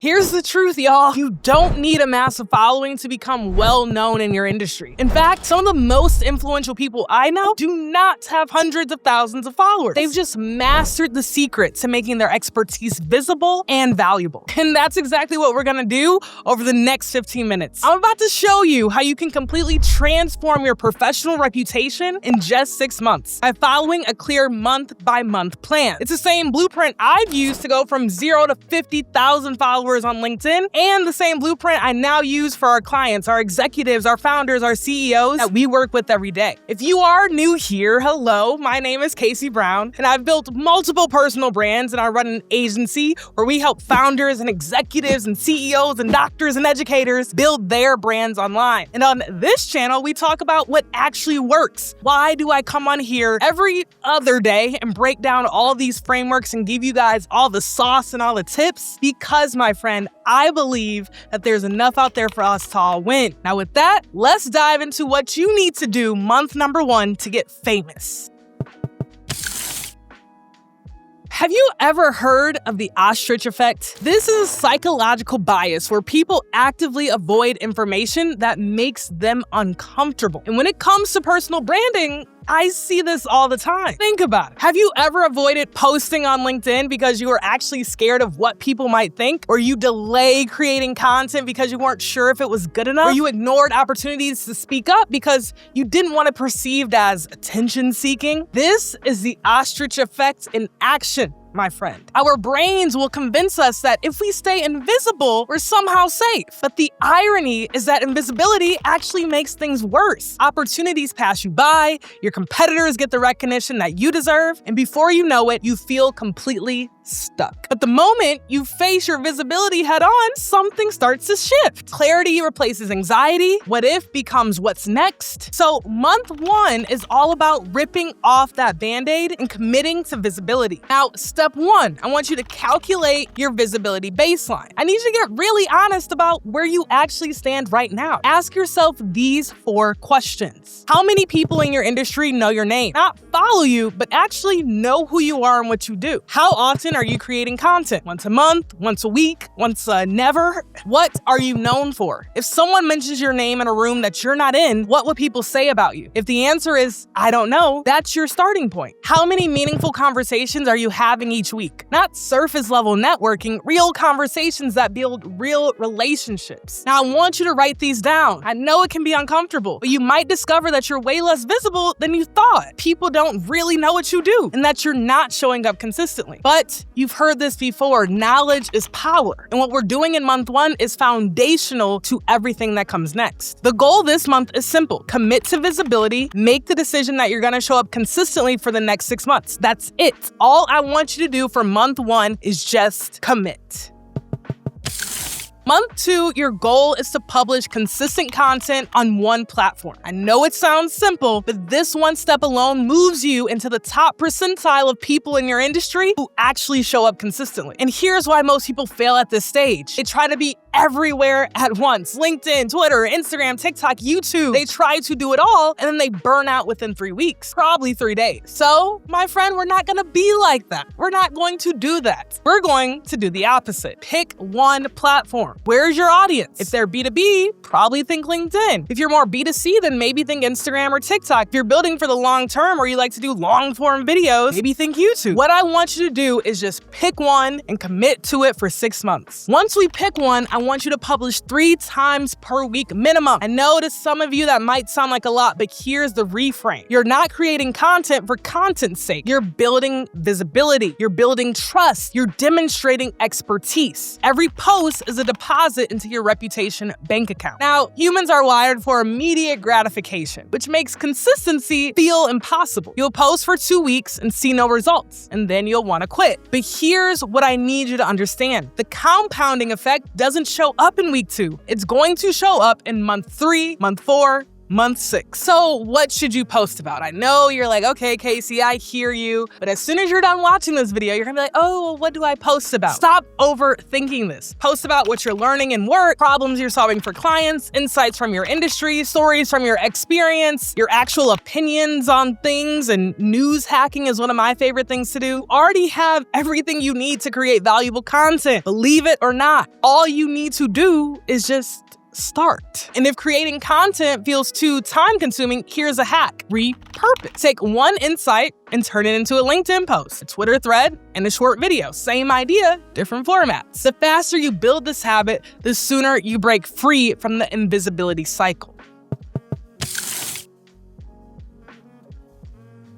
Here's the truth, y'all. You don't need a massive following to become well-known in your industry. In fact, some of the most influential people I know do not have hundreds of thousands of followers. They've just mastered the secret to making their expertise visible and valuable. And that's exactly what we're gonna do over the next 15 minutes. I'm about to show you how you can completely transform your professional reputation in just 6 months by following a clear month-by-month plan. It's the same blueprint I've used to go from 0 to 50,000 followers on LinkedIn, and the same blueprint I now use for our clients, our executives, our founders, our CEOs that we work with every day. If you are new here, hello, my name is Casey Brown, and I've built multiple personal brands, and I run an agency where we help founders and executives and CEOs and doctors and educators build their brands online. And on this channel, we talk about what actually works. Why do I come on here every other day and break down all these frameworks and give you guys all the sauce and all the tips? Because, my friend, I believe that there's enough out there for us to all win. Now with that, let's dive into what you need to do month number 1 to get famous. Have you ever heard of the ostrich effect? This is a psychological bias where people actively avoid information that makes them uncomfortable. And when it comes to personal branding, I see this all the time. Think about it. Have you ever avoided posting on LinkedIn because you were actually scared of what people might think? Or you delayed creating content because you weren't sure if it was good enough? Or you ignored opportunities to speak up because you didn't want it perceived as attention-seeking? This is the ostrich effect in action, my friend. Our brains will convince us that if we stay invisible, we're somehow safe. But the irony is that invisibility actually makes things worse. Opportunities pass you by, your competitors get the recognition that you deserve, and before you know it, you feel completely stuck. But the moment you face your visibility head on, something starts to shift. Clarity replaces anxiety. What if becomes what's next. So month 1 is all about ripping off that band-aid and committing to visibility. Now, step 1, I want you to calculate your visibility baseline. I need you to get really honest about where you actually stand right now. Ask yourself these 4 questions. How many people in your industry know your name? Not follow you, but actually know who you are and what you do. How often are you creating content? Once a month? Once a week? Once never? What are you known for? If someone mentions your name in a room that you're not in, what would people say about you? If the answer is, I don't know, that's your starting point. How many meaningful conversations are you having each week? Not surface level networking, real conversations that build real relationships. Now, I want you to write these down. I know it can be uncomfortable, but you might discover that you're way less visible than you thought. People don't really know what you do and that you're not showing up consistently. But you've heard this before, knowledge is power. And what we're doing in month 1 is foundational to everything that comes next. The goal this month is simple. Commit to visibility, make the decision that you're gonna show up consistently for the next 6 months. That's it. All I want you to do for month 1 is just commit. Month 2, your goal is to publish consistent content on one platform. I know it sounds simple, but this one step alone moves you into the top percentile of people in your industry who actually show up consistently. And here's why most people fail at this stage. They try to be everywhere at once. LinkedIn, Twitter, Instagram, TikTok, YouTube. They try to do it all, and then they burn out within 3 weeks, probably 3 days. So, my friend, we're not gonna be like that. We're not going to do that. We're going to do the opposite. Pick one platform. Where's your audience? If they're B2B, probably think LinkedIn. If you're more B2C, then maybe think Instagram or TikTok. If you're building for the long term or you like to do long form videos, maybe think YouTube. What I want you to do is just pick one and commit to it for 6 months. Once we pick one, I want you to publish 3 times per week minimum. I know to some of you that might sound like a lot, but here's the reframe. You're not creating content for content's sake. You're building visibility. You're building trust. You're demonstrating expertise. Every post is a deposit into your reputation bank account. Now, humans are wired for immediate gratification, which makes consistency feel impossible. You'll post for 2 weeks and see no results, and then you'll want to quit. But here's what I need you to understand. The compounding effect doesn't show up in week 2. It's going to show up in month 3, month 4, Month 6. So what should you post about? I know you're like, okay, Casey, I hear you. But as soon as you're done watching this video, you're gonna be like, oh, well, what do I post about? Stop overthinking this. Post about what you're learning in work, problems you're solving for clients, insights from your industry, stories from your experience, your actual opinions on things, and news hacking is one of my favorite things to do. You already have everything you need to create valuable content. Believe it or not, all you need to do is just start. And if creating content feels too time-consuming, here's a hack. Repurpose. Take one insight and turn it into a LinkedIn post, a Twitter thread, and a short video. Same idea, different formats. The faster you build this habit, the sooner you break free from the invisibility cycle.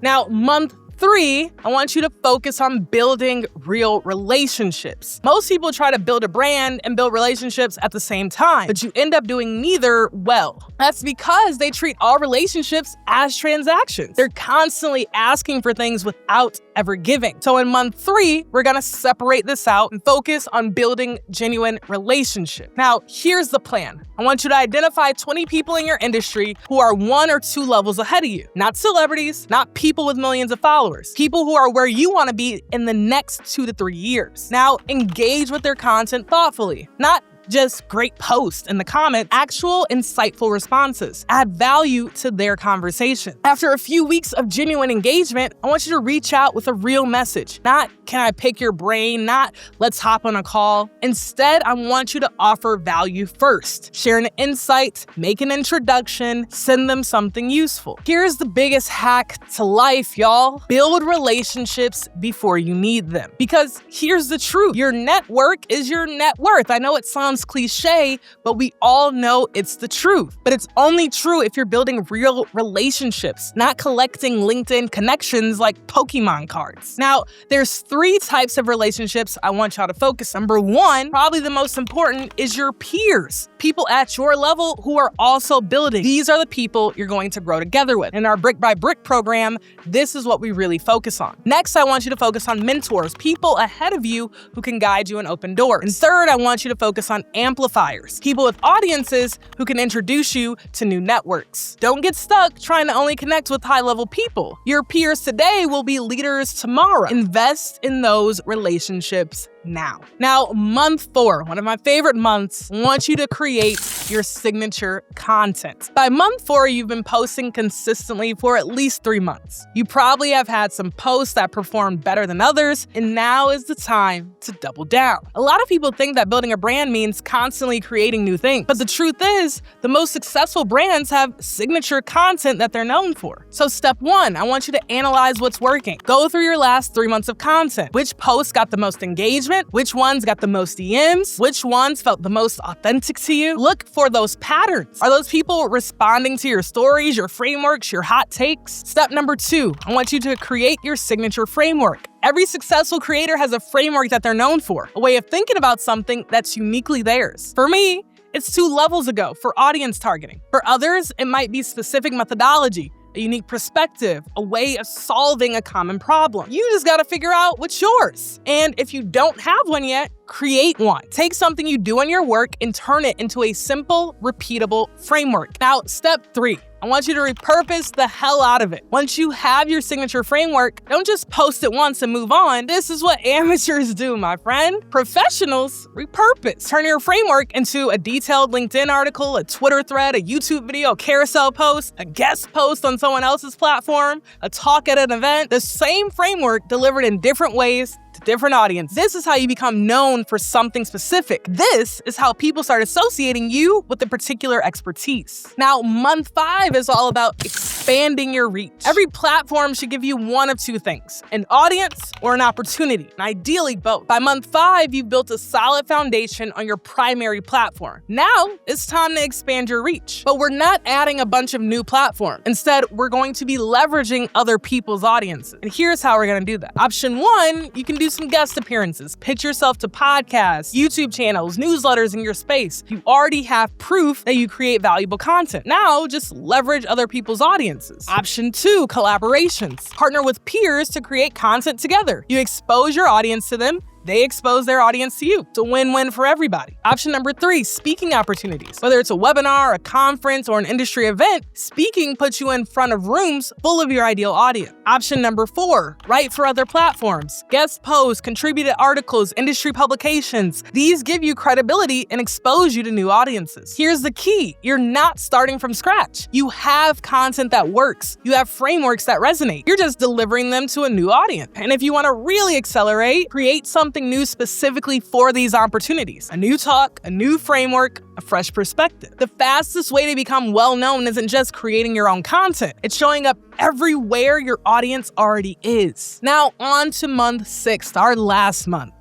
Now, month 3, I want you to focus on building real relationships. Most people try to build a brand and build relationships at the same time, but you end up doing neither well. That's because they treat all relationships as transactions. They're constantly asking for things without ever giving. So in month 3, we're gonna separate this out and focus on building genuine relationships. Now, here's the plan. I want you to identify 20 people in your industry who are 1 or 2 levels ahead of you. Not celebrities, not people with millions of followers. People who are where you want to be in the next 2 to 3 years. Now, engage with their content thoughtfully, not just great posts in the comments, actual insightful responses. Add value to their conversation. After a few weeks of genuine engagement, I want you to reach out with a real message. Not, can I pick your brain? Not, let's hop on a call. Instead, I want you to offer value first. Share an insight, make an introduction, send them something useful. Here's the biggest hack to life, y'all. Build relationships before you need them. Because here's the truth. Your network is your net worth. I know it sounds cliche, but we all know it's the truth. But it's only true if you're building real relationships, not collecting LinkedIn connections like Pokemon cards. Now, there's 3 types of relationships I want y'all to focus on. Number 1, probably the most important, is your peers. People at your level who are also building. These are the people you're going to grow together with. In our Brick by Brick program, this is what we really focus on. Next, I want you to focus on mentors, people ahead of you who can guide you and open doors. And third, I want you to focus on amplifiers, people with audiences who can introduce you to new networks. Don't get stuck trying to only connect with high-level people. Your peers today will be leaders tomorrow. Invest in those relationships now. Now, month 4, one of my favorite months, I want you to create your signature content. By month 4, you've been posting consistently for at least 3 months. You probably have had some posts that performed better than others, and now is the time to double down. A lot of people think that building a brand means constantly creating new things, but the truth is, the most successful brands have signature content that they're known for. So step 1, I want you to analyze what's working. Go through your last 3 months of content. Which posts got the most engagement? Which ones got the most DMs? Which ones felt the most authentic to you? Look for those patterns. Are those people responding to your stories, your frameworks, your hot takes? Step number 2, I want you to create your signature framework. Every successful creator has a framework that they're known for, a way of thinking about something that's uniquely theirs. For me, it's 2 levels ago for audience targeting. For others, it might be specific methodology, a unique perspective, a way of solving a common problem. You just gotta figure out what's yours. And if you don't have one yet, create one. Take something you do in your work and turn it into a simple, repeatable framework. Now, step 3. I want you to repurpose the hell out of it. Once you have your signature framework, don't just post it once and move on. This is what amateurs do, my friend. Professionals repurpose. Turn your framework into a detailed LinkedIn article, a Twitter thread, a YouTube video, a carousel post, a guest post on someone else's platform, a talk at an event. The same framework delivered in different ways to different audiences. This is how you become known for something specific. This is how people start associating you with a particular expertise. Now, month 5 is all about expanding your reach. Every platform should give you one of 2 things, an audience or an opportunity, and ideally both. By month 5, you've built a solid foundation on your primary platform. Now, it's time to expand your reach. But we're not adding a bunch of new platforms. Instead, we're going to be leveraging other people's audiences. And here's how we're gonna do that. Option 1, you can do some guest appearances. Pitch yourself to podcasts, YouTube channels, newsletters in your space. You already have proof that you create valuable content. Now, just leverage other people's audiences. Option 2, collaborations. Partner with peers to create content together. You expose your audience to them, they expose their audience to you. It's a win-win for everybody. Option number 3, speaking opportunities. Whether it's a webinar, a conference, or an industry event, speaking puts you in front of rooms full of your ideal audience. Option number 4, write for other platforms. Guest posts, contributed articles, industry publications. These give you credibility and expose you to new audiences. Here's the key. You're not starting from scratch. You have content that works. You have frameworks that resonate. You're just delivering them to a new audience. And if you want to really accelerate, create something new specifically for these opportunities. A new talk, a new framework, a fresh perspective. The fastest way to become well-known isn't just creating your own content. It's showing up everywhere your audience already is. Now, on to month 6, our last month.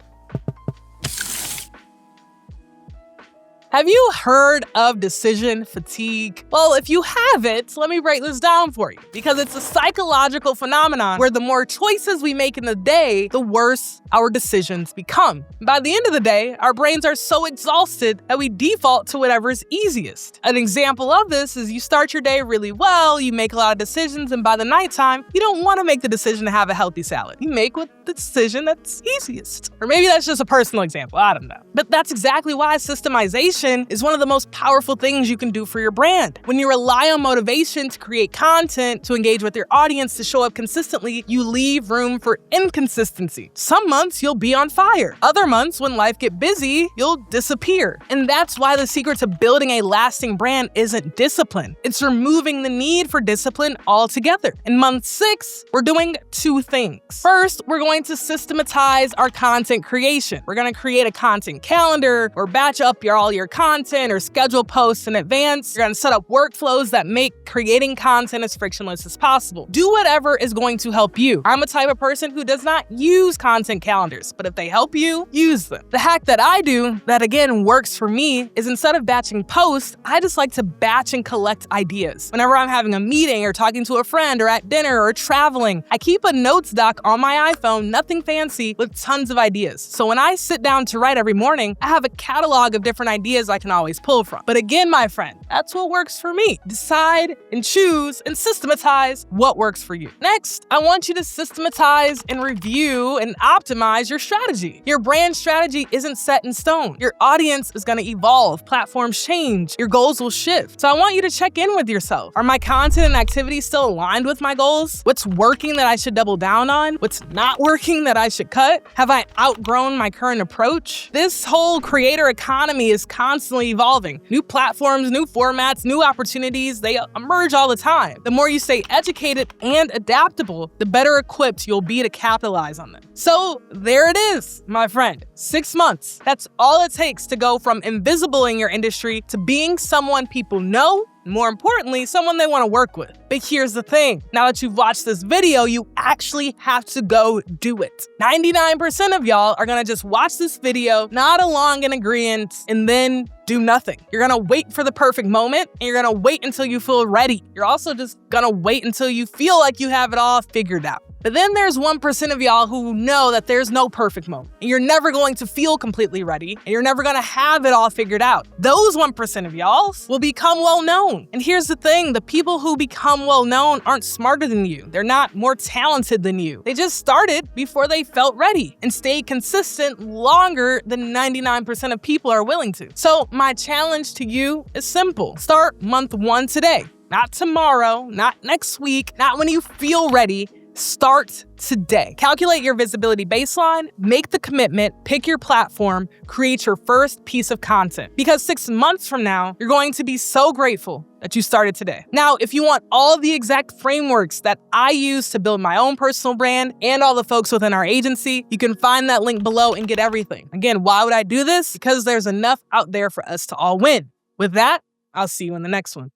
Have you heard of decision fatigue? Well, if you haven't, let me break this down for you, because it's a psychological phenomenon where the more choices we make in the day, the worse our decisions become. By the end of the day, our brains are so exhausted that we default to whatever's easiest. An example of this is you start your day really well, you make a lot of decisions, and by the nighttime, you don't want to make the decision to have a healthy salad. You make the decision that's easiest. Or maybe that's just a personal example, I don't know. But that's exactly why systemization is one of the most powerful things you can do for your brand. When you rely on motivation to create content, to engage with your audience, to show up consistently, you leave room for inconsistency. Some months you'll be on fire. Other months, when life gets busy, you'll disappear. And that's why the secret to building a lasting brand isn't discipline. It's removing the need for discipline altogether. In month 6, we're doing 2 things. First, we're going to systematize our content creation. We're going to create a content calendar or batch up all your content or schedule posts in advance. You're going to set up workflows that make creating content as frictionless as possible. Do whatever is going to help you. I'm a type of person who does not use content calendars, but if they help you, use them. The hack that I do that again works for me is instead of batching posts, I just like to batch and collect ideas. Whenever I'm having a meeting or talking to a friend or at dinner or traveling, I keep a notes doc on my iPhone, nothing fancy, with tons of ideas. So when I sit down to write every morning, I have a catalog of different ideas I can always pull from. But again, my friend, that's what works for me. Decide and choose and systematize what works for you. Next, I want you to systematize and review and optimize your strategy. Your brand strategy isn't set in stone. Your audience is going to evolve, platforms change, your goals will shift. So I want you to check in with yourself. Are my content and activities still aligned with my goals? What's working that I should double down on? What's not working that I should cut? Have I outgrown my current approach? This whole creator economy is constantly evolving. New platforms, new formats, new opportunities, they emerge all the time. The more you stay educated and adaptable, the better equipped you'll be to capitalize on them. So there it is, my friend. 6 months. That's all it takes to go from invisible in your industry to being someone people know, more importantly, someone they want to work with. But here's the thing. Now that you've watched this video, you actually have to go do it. 99% of y'all are going to just watch this video, nod along in agreement, and then do nothing. You're going to wait for the perfect moment, and you're going to wait until you feel ready. You're also just going to wait until you feel like you have it all figured out. But then there's 1% of y'all who know that there's no perfect moment. And you're never going to feel completely ready, and you're never going to have it all figured out. Those 1% of y'all will become well-known. And here's the thing, the people who become well-known aren't smarter than you. They're not more talented than you. They just started before they felt ready and stayed consistent longer than 99% of people are willing to. So my challenge to you is simple. Start month 1 today. Not tomorrow, not next week, not when you feel ready. Start today. Calculate your visibility baseline, make the commitment, pick your platform, create your first piece of content. Because 6 months from now, you're going to be so grateful that you started today. Now, if you want all the exact frameworks that I use to build my own personal brand and all the folks within our agency, you can find that link below and get everything. Again, why would I do this? Because there's enough out there for us to all win. With that, I'll see you in the next one.